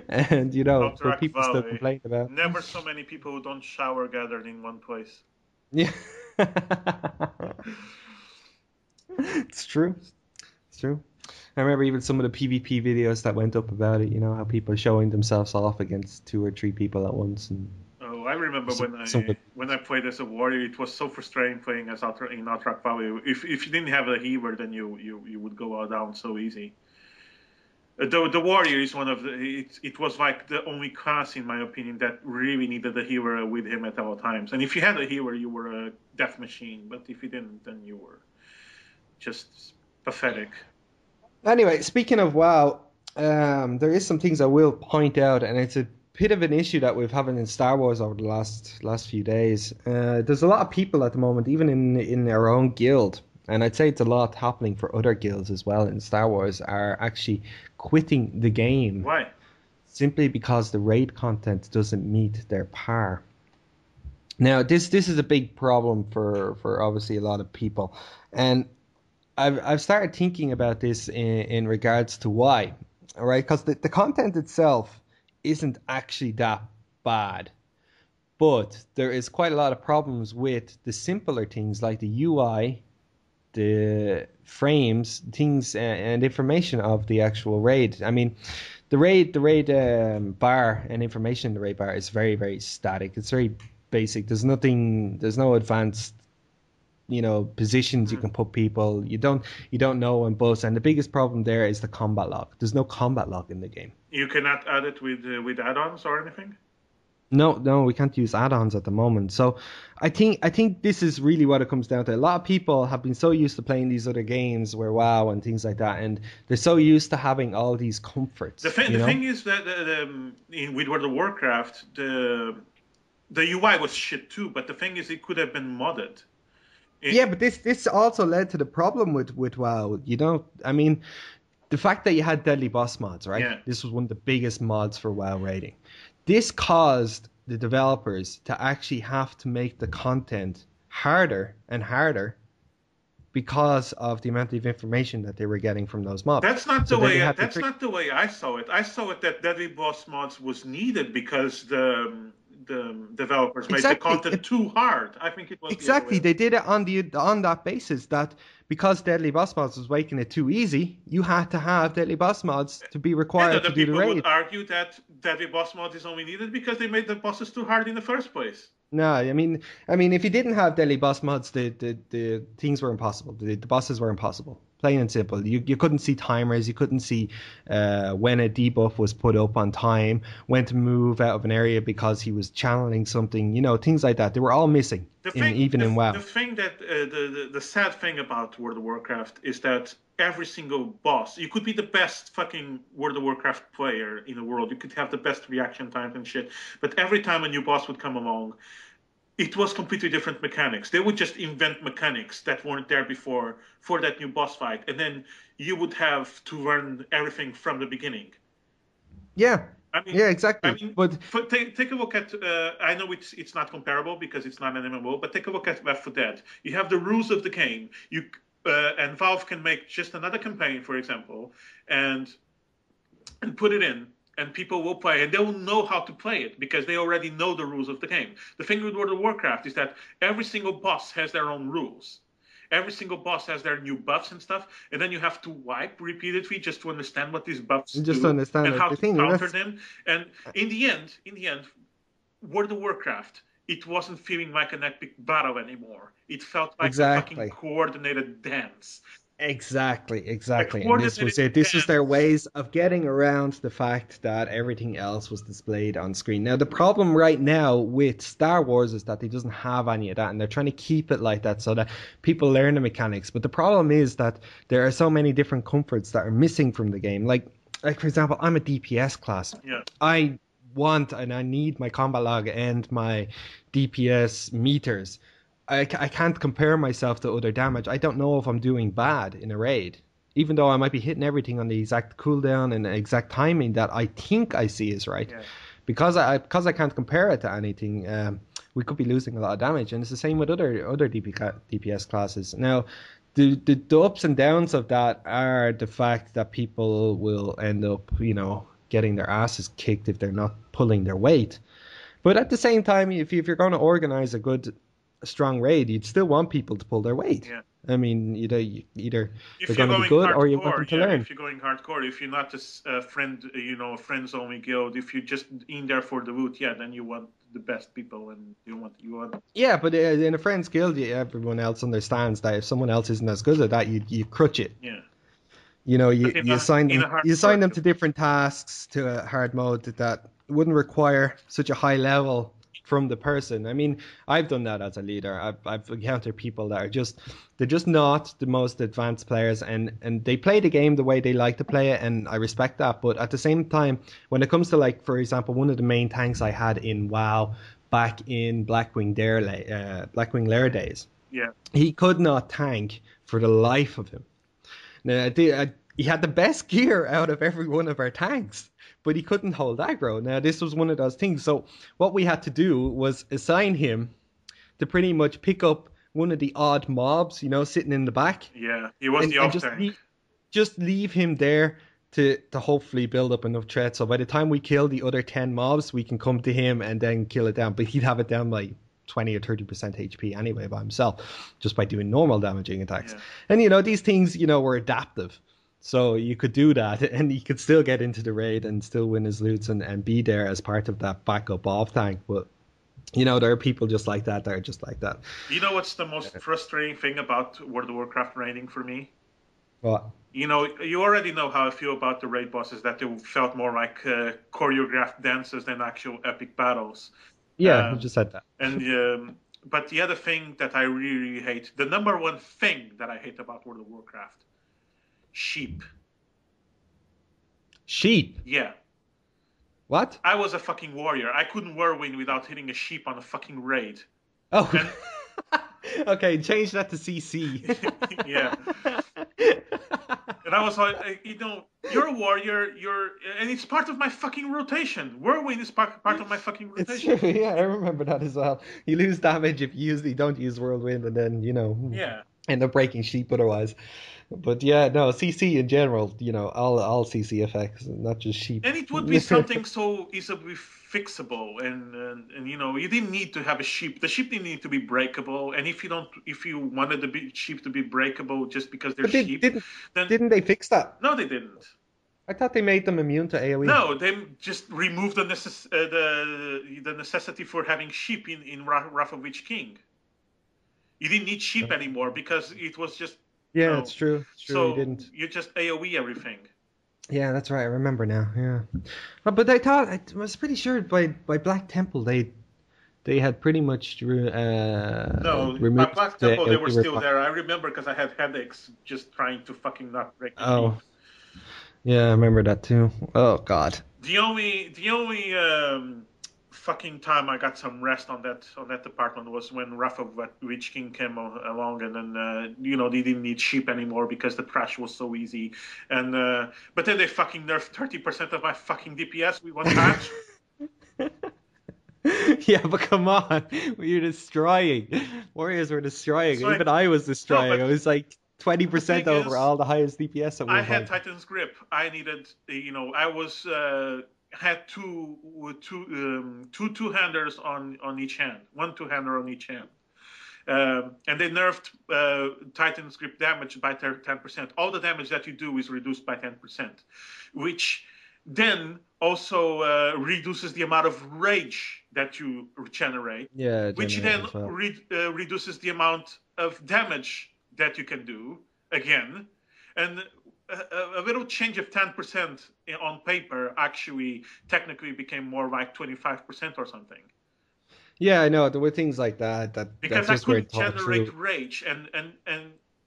and but Outerac people still Valley. complained about. Never so many people who don't shower gathered in one place. Yeah, it's true. It's true. I remember even some of the PvP videos that went up about it. How people showing themselves off against two or three people at once, and Oh, I remember some, when some I good. when I played as a warrior, it was so frustrating playing as in Outerac Valley. If you didn't have a healer, then you would go down so easy. The warrior is one of the. It was like the only class, in my opinion, that really needed a healer with him at all times. And if you had a healer, you were a death machine. But if you didn't, then you were just pathetic. Anyway, speaking of WoW, there is some things I will point out, and it's a bit of an issue that we've having in Star Wars over the last few days. There's a lot of people at the moment, even in our own guild, and I'd say it's a lot happening for other guilds as well in Star Wars, are actually quitting the game Why? simply because the raid content doesn't meet their par. Now, this is a big problem for obviously a lot of people, and I've started thinking about this in regards to why, all right? Because the content itself isn't actually that bad, but there is quite a lot of problems with the simpler things like the UI, the frames, things, and information of the actual raid. I mean, the raid bar and information in the raid bar is very, very static. It's very basic. There's no advanced positions you can put people. You don't know and both. And the biggest problem there is the combat log. There's no combat log in the game. You cannot add it with add-ons or anything. No, we can't use add-ons at the moment. So I think this is really what it comes down to. A lot of people have been so used to playing these other games where WoW and things like that, and they're so used to having all these The comforts, thing, you the know? thing is that with World of Warcraft, the UI was shit too. But the thing is, it could have been modded. Yeah, It, but this also led to the problem with WoW. You know, I mean, the fact that you had deadly boss mods, right? yeah, This was one of the biggest mods for WoW rating. This caused the developers to actually have to make the content harder and harder because of the amount of information that they were getting from those mobs. that's not So the then they way. had to That's trick. not the way I saw it. I saw it that Deadly Boss mods was needed because the developers made the Exactly. content too hard. I think it was the other way. Exactly. They did it on that basis that because Deadly Boss Mods was making it too easy, you had to have Deadly Boss Mods to be And required other to do the people would raid. argue that Deadly Boss mod is only needed because they made the bosses too hard in the first place. No, I mean, if you didn't have Deadly Boss Mods, the things were impossible. The bosses were impossible. Plain and simple. You couldn't see timers. You couldn't see when a debuff was put up on time, when to move out of an area because he was channeling something. You know, things like that. They were all missing The in thing, even the, in the WoW. thing that the sad thing about World of Warcraft is that every single boss, you could be the best fucking World of Warcraft player in the world. You could have the best reaction times and shit, but every time a new boss would come along, it was completely different mechanics. They would just invent mechanics that weren't there before for that new boss fight, and then you would have to learn everything from the beginning. Yeah, I mean, yeah, I exactly. mean, But take a look at. I know it's not comparable because it's not an MMO, but take a look at Left 4 Dead. You have the rules of the game. And Valve can make just another campaign, for example, and put it in, and people will play, and they will know how to play it because they already know the rules of the game. The thing with World of Warcraft is that every single boss has their own rules. Every single boss has their new buffs and stuff, and then you have to wipe repeatedly just to understand what these buffs just to do understand and like how the to thing, and counter that's them. And in the end, World of Warcraft, it wasn't feeling like an epic battle anymore. It felt like a fucking exactly. coordinated dance. Exactly, A exactly. And this coordinated was it. This was their dance. ways of getting around the fact that everything else was displayed on screen. Now, the problem right now with Star Wars is that they doesn't have any of that, and they're trying to keep it like that so that people learn the mechanics. But the problem is that there are so many different comforts that are missing from the game. Like for example, I'm a DPS class. Yeah. I want and I need my combat log and my DPS meters. I can't compare myself to other damage. I don't know if I'm doing bad in a raid, even though I might be hitting everything on the exact cooldown and the exact timing that I think I see is right. Yeah. Because I can't compare it to anything, we could be losing a lot of damage, and it's the same with other DPS classes. Now, the ups and downs of that are the fact that people will end up, getting their asses kicked if they're not pulling their weight. But at the same time, if you're going to organize a good, strong raid, you'd still want people to pull their weight. Yeah. I mean, either they're If you're going to be going good or you want them hardcore, to yeah, learn. if you're going hardcore, if you're not a friend, friends only guild, if you're just in there for the loot, yeah, then you want the best people, and you want. Yeah, but in a friend's guild, everyone else understands that if someone else isn't as good at that, you crutch it. Yeah. You know, But you assign in them a you assign hardcore them guild, to different tasks to a hard mode that wouldn't require such a high level from the person. I mean, I've done that as a leader. I've encountered people that are they're just not the most advanced players, and they play the game the way they like to play it, and I respect that. But at the same time, when it comes to, like, for example, one of the main tanks I had in WoW back in Blackwing Lair days, yeah. he could not tank for the life of him. Now, he had the best gear out of every one of our tanks, but he couldn't hold aggro. Now, this was one of those things. So, what we had to do was assign him to pretty much pick up one of the odd mobs, sitting in the back, Yeah, he was the and off just tank. just leave him there to hopefully build up enough threat. So by the time we kill the other 10 mobs, we can come to him and then kill it down. But he'd have it down like 20 or 30% HP anyway by himself, just by doing normal damaging attacks. Yeah. And these things, were adaptive. So you could do that, and you could still get into the raid and still win his loots and be there as part of that backup off tank. But there are people just like that are just like that. You know what's the most frustrating thing about World of Warcraft raiding for me? What? You already know how I feel about the raid bosses, that they felt more like choreographed dances than actual epic battles. Yeah, you Um, just said that. and But the other thing that I really, really hate, the number one thing that I hate about World of Warcraft, sheep. Sheep. Yeah. What? I was a fucking warrior. I couldn't whirlwind without hitting a sheep on a fucking raid. Oh. And Okay, change that to CC. yeah. And I was like, you're a warrior, and it's part of my fucking rotation. Whirlwind is part of my fucking It's true, rotation. yeah, I remember that as well. You lose damage if you usually don't use Whirlwind, and then, Yeah. end up breaking sheep otherwise. But yeah, no, CC in general, all CC effects, not just sheep. And it would be something so easily fixable, and you didn't need to have a sheep. The sheep didn't need to be breakable, and if you wanted the sheep to be breakable just because they're But did, sheep, didn't then didn't they fix that? no, they didn't. I thought they made them immune to AoE. No, they just removed the necessity for having sheep in Wrath of Witch King. You didn't need sheep anymore because it was just Yeah, it's true. It's true. You so didn't. you just AoE everything. Yeah, that's right. I remember now. Yeah, but I thought I was pretty sure by Black Temple they had pretty much No, by removed Black the Temple they were AoE still reply. there. I remember because I had headaches just trying to fucking not break the sheep. Oh, yeah, I remember that too. Oh God. The only fucking time I got some rest on that department was when Wrath of Witch King came along, and then they didn't need sheep anymore because the trash was so easy, and but then they fucking nerfed 30% of my fucking DPS with one patch. Yeah, but come on, you're destroying. Warriors were destroying. So Even I was no, destroying. I but was like the thing 20% over is, all the highest DPS at I one had point. Titan's grip. I needed, I was had two two-handers on each hand, one two-hander on each hand. And they nerfed Titan's grip damage by 10%. All the damage that you do is reduced by 10%, which then also reduces the amount of rage that you generate, Yeah, which generate then as well. reduces the amount of damage that you can do again. And a little change of 10% on paper actually technically became more like 25% or something. Yeah, I know. There were things like that Because I just weren't couldn't thought generate through. rage, and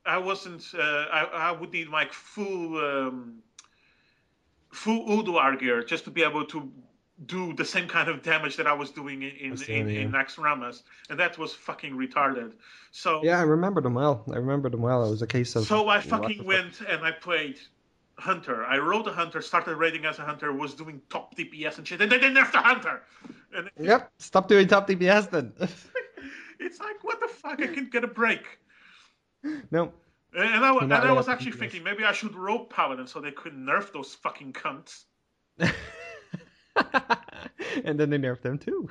I wasn't. I would need like full Uduar gear just to be able to do the same kind of damage that I was doing in Yeah. Nax Ramas, and that was fucking retarded. So Yeah, I remember them well. I remember them well. It was a case of so I what fucking the fuck. went and I played Hunter. I rode a Hunter, started raiding as a Hunter, was doing top DPS and shit, and then they nerfed the Hunter. And Yep, stop doing top DPS then. it's like, what the fuck? I can't get a break. No, you're And not I allowed was to actually DPS. thinking maybe I should rope Paladin so they could nerf those fucking cunts. And then they nerfed them too.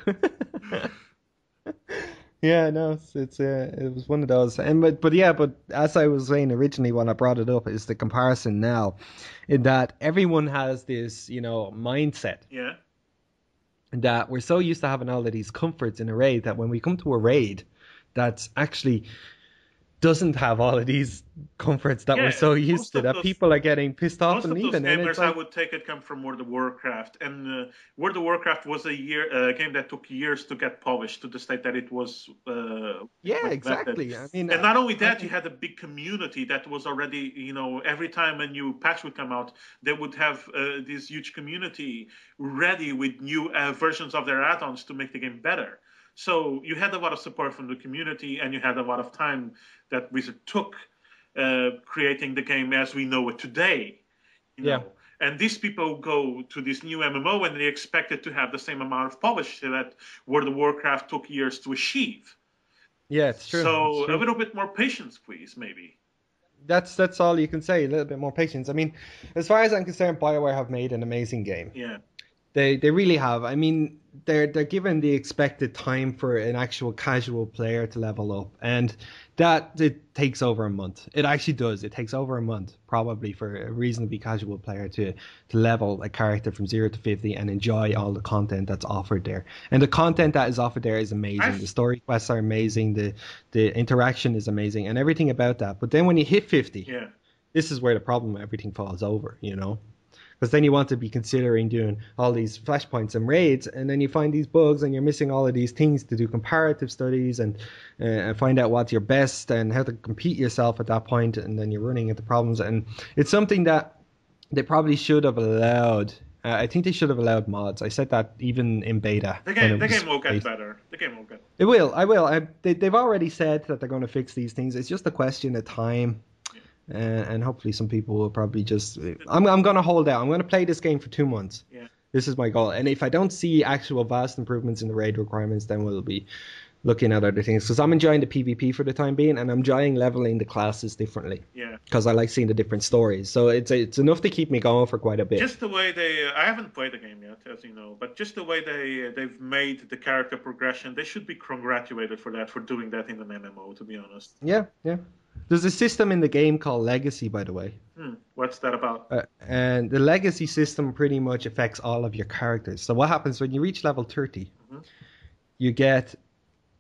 Yeah, no, it was one of those. And but yeah, but as I was saying originally when I brought it up, is the comparison now, in that everyone has this, mindset Yeah. that we're so used to having all of these comforts in a raid that when we come to a raid that's actually doesn't have all of these comforts that we're Yeah. so used to, that people are getting pissed off Most and of those leaving. And it's gamers I like, would take it come from World of Warcraft, and World of Warcraft was a game that took years to get polished to the state that it was yeah, vetted. exactly. I mean, And not only that, you had a big community that was already, every time a new patch would come out, they would have this huge community ready with new versions of their add-ons to make the game better. So you had a lot of support from the community, and you had a lot of time that Wizard took creating the game as we know it today. You yeah, know, and these people go to this new MMO and they expect it to have the same amount of polish that World of Warcraft took years to achieve. yeah, it's true. It's So a true. little bit more patience, please, maybe. That's all you can say. A little bit more patience. I mean, as far as I'm concerned, BioWare have made an amazing game. Yeah. They really have. I mean, they're given the expected time for an actual casual player to level up, and that it takes over a month. It actually does. It takes over a month probably for a reasonably casual player to level a character from 0 to 50 and enjoy all the content that's offered there. And the content that is offered there is amazing. The story quests are amazing. The interaction is amazing, and everything about that. But then when you hit 50, Yeah. This is where the problem everything falls over, you know. Because then you want to be considering doing all these flashpoints and raids, and then you find these bugs, and you're missing all of these things to do comparative studies and find out what's your best and how to compete yourself at that point, and then you're running into problems. And it's something that they probably should have allowed. I think they should have allowed mods. I said that even in beta when it The was game will get beta. better. The game will get. It will. I will. They've already said that they're going to fix these things. It's just a question of time. Yeah. And hopefully some people will probably just. I'm going to hold out. I'm going to play this game for 2 months. Yeah. This is my goal. And if I don't see actual vast improvements in the raid requirements, then we'll be looking at other things. Because I'm enjoying the PvP for the time being, and I'm enjoying leveling the classes differently. Yeah. Because I like seeing the different stories. So it's enough to keep me going for quite a bit. Just the way I haven't played the game yet, as you know, but just the way they've made the character progression, they should be congratulated for that, for doing that in an MMO, to be honest. Yeah, yeah. There's a system in the game called Legacy, by the way. What's that about? And the Legacy system pretty much affects all of your characters. So what happens when you reach level 30, you get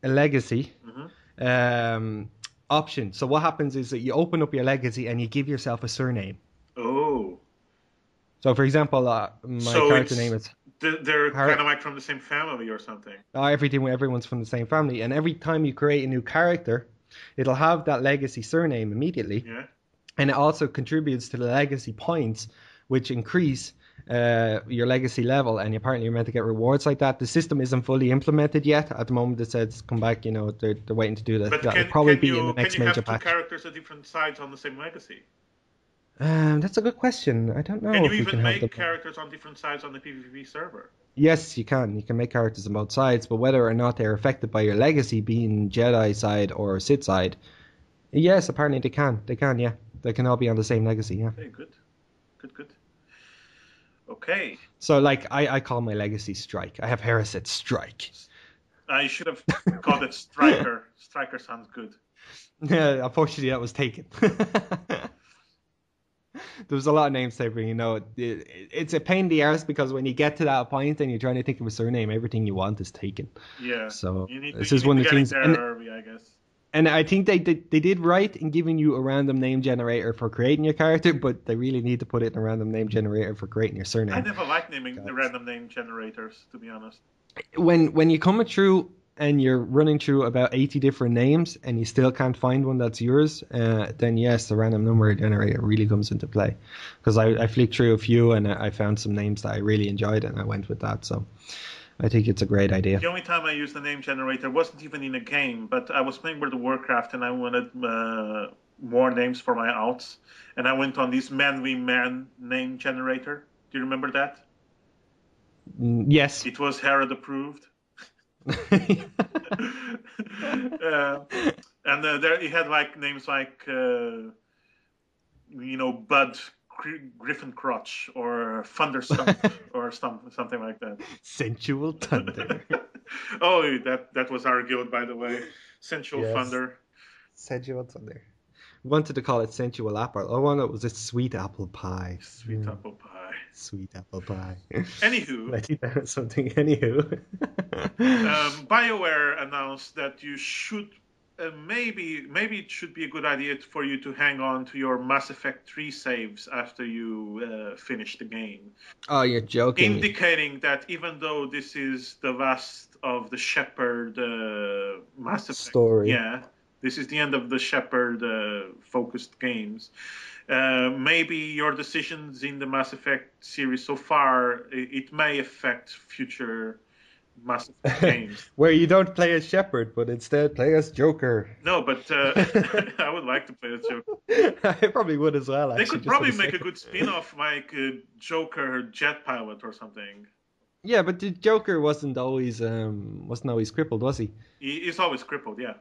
a Legacy option. So what happens is that you open up your Legacy and you give yourself a surname. Oh. So for example, my character name is... They're kind of like from the same family or something. Everyone's from the same family. And every time you create a new character, it'll have that Legacy surname immediately. Yeah. And it also contributes to the Legacy points, which increase your Legacy level. And apparently you're meant to get rewards like that. The system isn't fully implemented yet. At the moment it says come back, you know, they're waiting to do that. But That'll probably be in the can next you major have two patch. characters at different sides on the same Legacy? That's a good question. I don't know Can if you we even can have make them. characters on different sides on the PvP server? Yes, you can. You can make characters on both sides, but whether or not they're affected by your Legacy being Jedi side or Sith side, yes, apparently they can. They can, yeah. They can all be on the same Legacy, yeah. Very good. Good. Okay. So, like, I call my Legacy Strike. I have Hereset Strike. I should have called it Striker. Striker sounds good. Yeah, unfortunately, that was taken. There was a lot of names taken, you know. It's a pain in the arse because when you get to that point and you're trying to think of a surname, everything you want is taken. Yeah. So, this is one of the things. Early, I guess. And I think they did right in giving you a random name generator for creating your character, but they really need to put it in a random name generator for creating your surname. I never liked naming the random name generators, to be honest. When you come through and you're running through about 80 different names and you still can't find one that's yours, then yes, the random number generator really comes into play. Because I flicked through a few and I found some names that I really enjoyed and I went with that. So I think it's a great idea. The only time I used the name generator wasn't even in a game, but I was playing World of Warcraft and I wanted more names for my outs. And I went on this man name generator. Do you remember that? Yes. It was Herod approved. And there he had like names like Bud Griffin Crotch or Thunder Stump or something like that. Sensual Thunder. Oh, that was our guild, by the way. Sensual Thunder. Sensual Thunder. We wanted to call it Sensual Apple. Oh, no, it was a Sweet Apple Pie. Sweet Apple Pie. Sweet Apple Pie. Anywho. I think that was something. Anywho. BioWare announced that you should maybe it should be a good idea for you to hang on to your Mass Effect 3 saves after you finish the game. Oh, you're joking. Indicating that even though this is the last of the Shepard Mass Effect story, this is the end of the Shepard focused games. Maybe your decisions in the Mass Effect series so far, it may affect future Mass Effect games. Where you don't play as Shepard, but instead play as Joker. No, but I would like to play as Joker. I probably would as well, actually. They could probably make a good spin-off like Joker Jet Pilot or something. Yeah, but the Joker wasn't always crippled, was he? He's always crippled, yeah.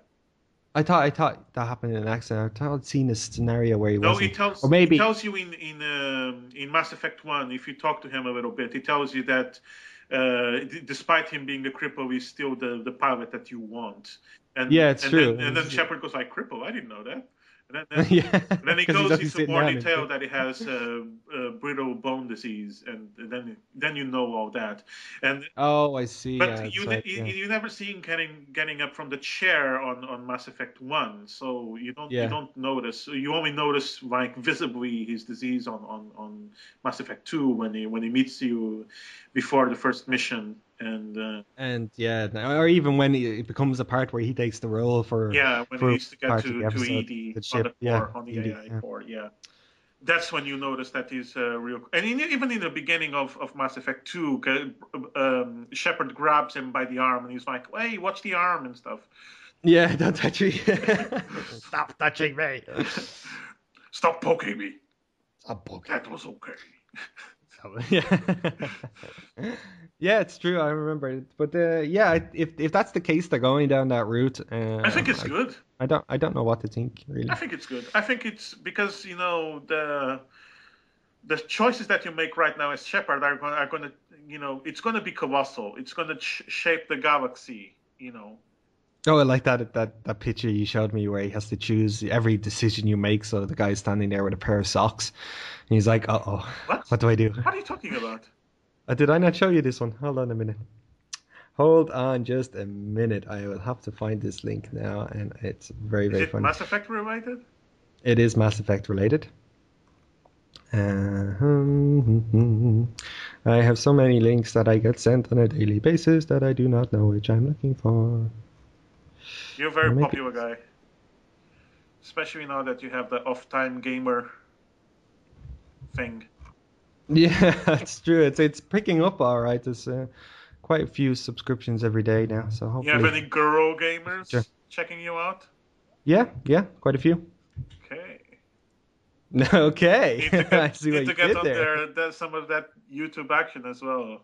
I thought that happened in an accident. I thought I'd seen a scenario where he wasn't. No, it tells you in Mass Effect 1, if you talk to him a little bit, it tells you that despite him being a cripple, he's still the pilot that you want. And, yeah, it's true. And then Shepard goes like, cripple? I didn't know that. Yeah, then he because he's goes only into sitting more down. detail that he has brittle bone disease, and then you know all that. And Oh, I see. but Yeah, that's right. Yeah, you never see him getting up from the chair on Mass Effect 1, so you yeah, don't notice. You only notice like visibly his disease on Mass Effect 2 when he meets you before the first mission, and and yeah, or even when it becomes a part where he takes the role yeah, when he for needs to get part of the to episode, ED the on ship. the Yeah, core on the Edie. AI Yeah. core, yeah. That's when you notice that he's real. And even in the beginning of Mass Effect 2, Shepard grabs him by the arm and he's like, "Hey, watch the arm and stuff." Yeah, don't touch me. Stop touching me. Stop poking me. Stop poking That me. was okay. Yeah. Yeah, it's true. I remember it. But yeah, if that's the case, they're going down that route. I think it's good. I don't know what to think I really. think it's good. I think it's because the choices that you make right now as Shepard are going to it's going to be colossal. It's going to shape the galaxy. Oh, I like that picture you showed me where he has to choose every decision you make. So the guy's standing there with a pair of socks, and he's like, "Uh oh, What? what do I do?" What are you talking about? Did I not show you this one? Hold on a minute. Hold on just a minute. I will have to find this link now, and it's very, Is very it funny. Mass Effect related? It is Mass Effect related. I have so many links that I get sent on a daily basis that I do not know which I'm looking for. You're a very Maybe. popular guy, especially now that you have the off-time gamer thing. Yeah, it's true. It's picking up all right. There's quite a few subscriptions every day now, so You have hopefully. any girl Sure. gamers checking you out? Yeah, quite a few. Okay. Okay, Need to I get see what need you to get did on there. some of that YouTube action as well.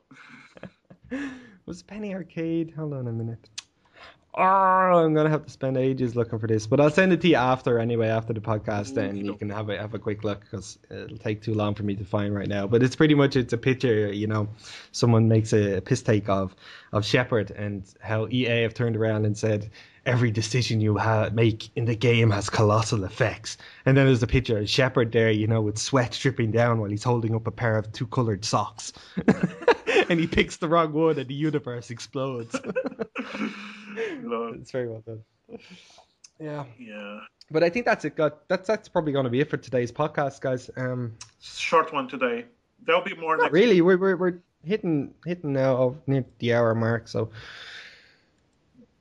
Was Penny Arcade? Hold on a minute. Oh, I'm gonna have to spend ages looking for this, but I'll send it to you after anyway, after the podcast, and you can have a quick look because it'll take too long for me to find right now. But it's pretty much it's a picture, someone makes a piss take of Shepard and how EA have turned around and said every decision you make in the game has colossal effects, and then there's a picture of Shepard there, with sweat dripping down while he's holding up a pair of two colored socks. And he picks the wrong one and the universe explodes. It's very well done. Yeah. Yeah. But I think that's it. That's probably going to be it for today's podcast, guys. Short one today. There'll be more Not next really. week. We're hitting now near the hour mark, so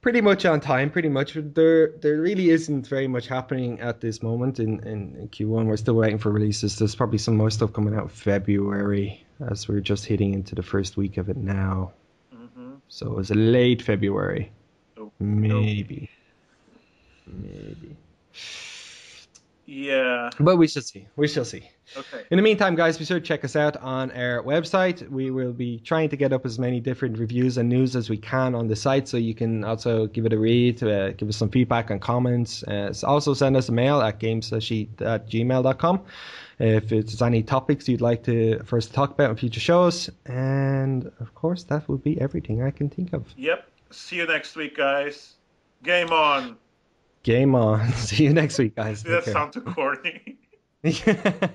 pretty much on time. Pretty much. There really isn't very much happening at this moment in Q1. We're still waiting for releases. There's probably some more stuff coming out in February, as we're just hitting into the first week of it now. Mm-hmm. So it's a late February. Oh, Maybe. yeah. But we shall see. We shall see. Okay. In the meantime, guys, be sure to check us out on our website. We will be trying to get up as many different reviews and news as we can on the site, so you can also give it a read, give us some feedback and comments. Also send us a mail at GameSlushy@gmail.com if there's any topics you'd like for us to talk about in future shows. And, of course, that would be everything I can think of. Yep. See you next week, guys. Game on. Game on. See you next week, guys. That sounds too corny. Yeah.